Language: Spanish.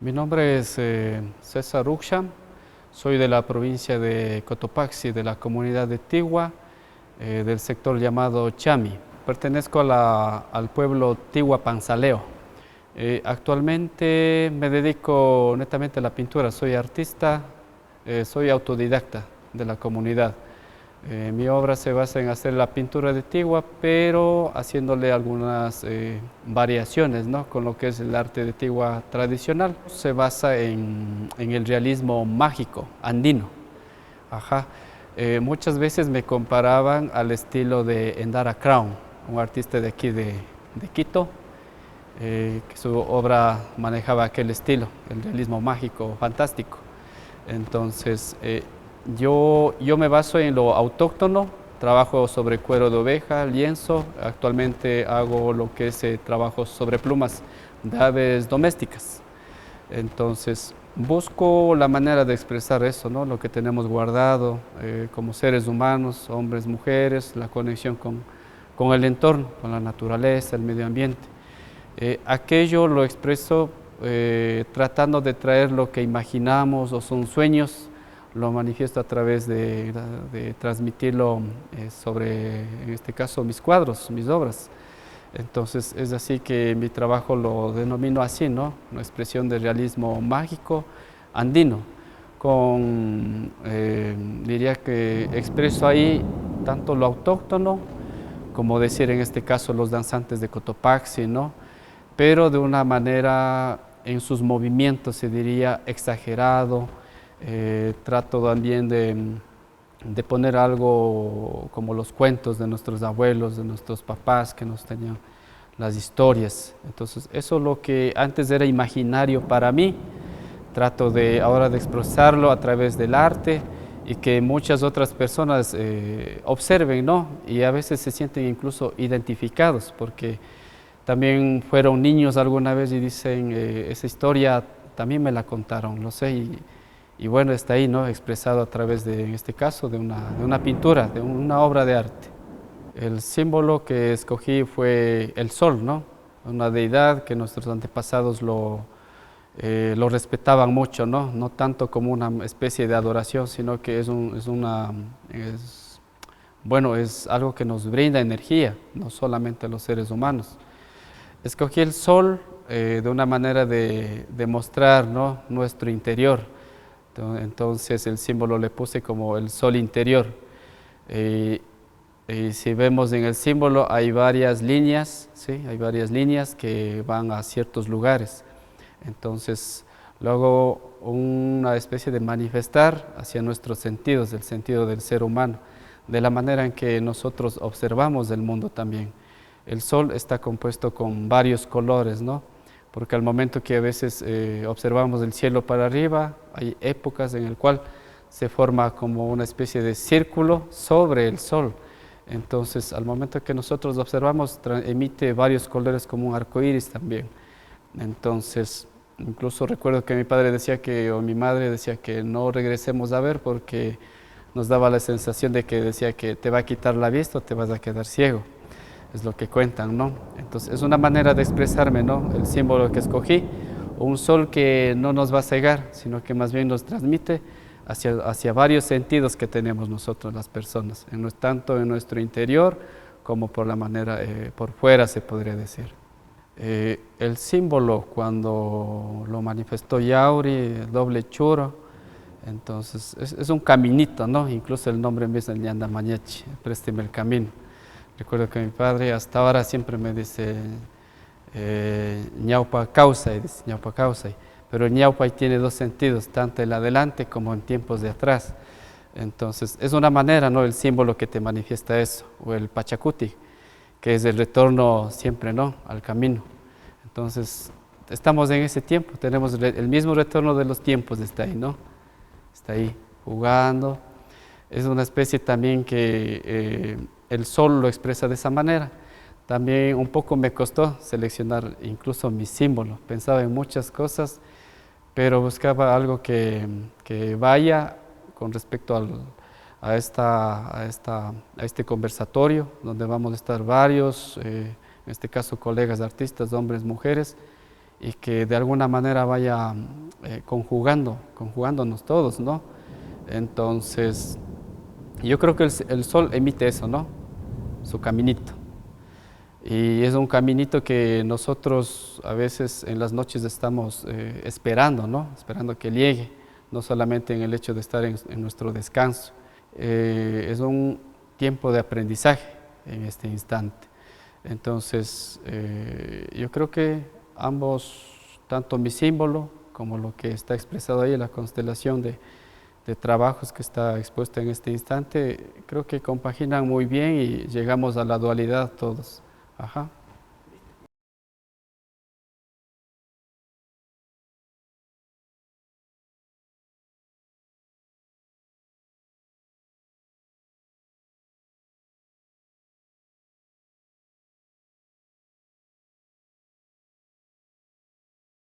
Mi nombre es César Uxam, soy de la provincia de Cotopaxi, de la comunidad de Tigua, del sector llamado Chami. Pertenezco al pueblo Tigua Panzaleo. Actualmente me dedico netamente a la pintura, soy artista, soy autodidacta de la comunidad. Mi obra se basa en hacer la pintura de Tigua, pero haciéndole algunas variaciones, ¿no?, con lo que es el arte de Tigua tradicional. Se basa en el realismo mágico andino. Ajá. Muchas veces me comparaban al estilo de Endara Crown, un artista de aquí de Quito, que su obra manejaba aquel estilo, el realismo mágico fantástico. Entonces, yo me baso en lo autóctono, trabajo sobre cuero de oveja, lienzo, actualmente hago lo que es trabajo sobre plumas de aves domésticas. Entonces, busco la manera de expresar eso, ¿no?, lo que tenemos guardado como seres humanos, hombres, mujeres, la conexión con el entorno, con la naturaleza, el medio ambiente. Aquello lo expreso tratando de traer lo que imaginamos o son sueños, lo manifiesto a través de transmitirlo sobre, en este caso, mis cuadros, mis obras. Entonces es así que mi trabajo lo denomino así, ¿no?, una expresión de realismo mágico andino, diría que expreso ahí tanto lo autóctono, como decir en este caso los danzantes de Cotopaxi, ¿no?, pero de una manera en sus movimientos, se diría, exagerado. Trato también de poner algo como los cuentos de nuestros abuelos, de nuestros papás que nos tenían las historias. Entonces, eso es lo que antes era imaginario para mí, trato ahora de expresarlo a través del arte y que muchas otras personas observen, ¿no?, y a veces se sienten incluso identificados, porque también fueron niños alguna vez y dicen, esa historia también me la contaron, lo sé, y bueno, está ahí, ¿no?, expresado a través de, en este caso, de una pintura, de una obra de arte. El símbolo que escogí fue el sol, ¿no?, una deidad que nuestros antepasados lo respetaban mucho, ¿no?, no tanto como una especie de adoración, sino que bueno, es algo que nos brinda energía, no solamente a los seres humanos. Escogí el sol de una manera de mostrar, ¿no?, nuestro interior. Entonces el símbolo le puse como el sol interior. Y si vemos en el símbolo hay varias líneas, ¿sí?, hay varias líneas que van a ciertos lugares. Entonces luego una especie de manifestar hacia nuestros sentidos, el sentido del ser humano, de la manera en que nosotros observamos el mundo también. El sol está compuesto con varios colores, ¿no?, porque al momento que a veces observamos el cielo para arriba, hay épocas en el cual se forma como una especie de círculo sobre el sol. Entonces, al momento que nosotros observamos, emite varios colores como un arco iris también. Entonces, incluso recuerdo que mi padre decía o mi madre decía que no regresemos a ver porque nos daba la sensación de que decía que te va a quitar la vista o te vas a quedar ciego. Es lo que cuentan, ¿no? Entonces es una manera de expresarme, ¿no?, el símbolo que escogí, un sol que no nos va a cegar, sino que más bien nos transmite hacia varios sentidos que tenemos nosotros las personas, tanto en nuestro interior como por la manera, por fuera se podría decir. El símbolo cuando lo manifestó Yauri, el doble churo, entonces es un caminito, ¿no?, incluso el nombre mismo es Ñanda Mañechi, présteme el camino. Recuerdo que mi padre hasta ahora siempre me dice ñaupa causay, dice ñaupa causay, pero ñaupa tiene dos sentidos, tanto el adelante como en tiempos de atrás. Entonces es una manera, ¿no?, el símbolo que te manifiesta eso, o el pachacuti, que es el retorno siempre, ¿no?, al camino. Entonces estamos en ese tiempo, tenemos el mismo retorno de los tiempos, está ahí, ¿no?, está ahí jugando. Es una especie también que el sol lo expresa de esa manera. También un poco me costó seleccionar incluso mi símbolo. Pensaba en muchas cosas, pero buscaba algo que vaya con respecto a este conversatorio, donde vamos a estar varios, en este caso colegas artistas, hombres, mujeres, y que de alguna manera vaya conjugándonos todos, ¿no? Entonces, yo creo que el sol emite eso, ¿no? Su caminito. Y es un caminito que nosotros a veces en las noches estamos esperando, ¿no? Esperando que llegue, no solamente en el hecho de estar en nuestro descanso. Es un tiempo de aprendizaje en este instante. Entonces, yo creo que ambos, tanto mi símbolo como lo que está expresado ahí en la constelación de trabajos que está expuesta en este instante, creo que compaginan muy bien y llegamos a la dualidad todos. Ajá.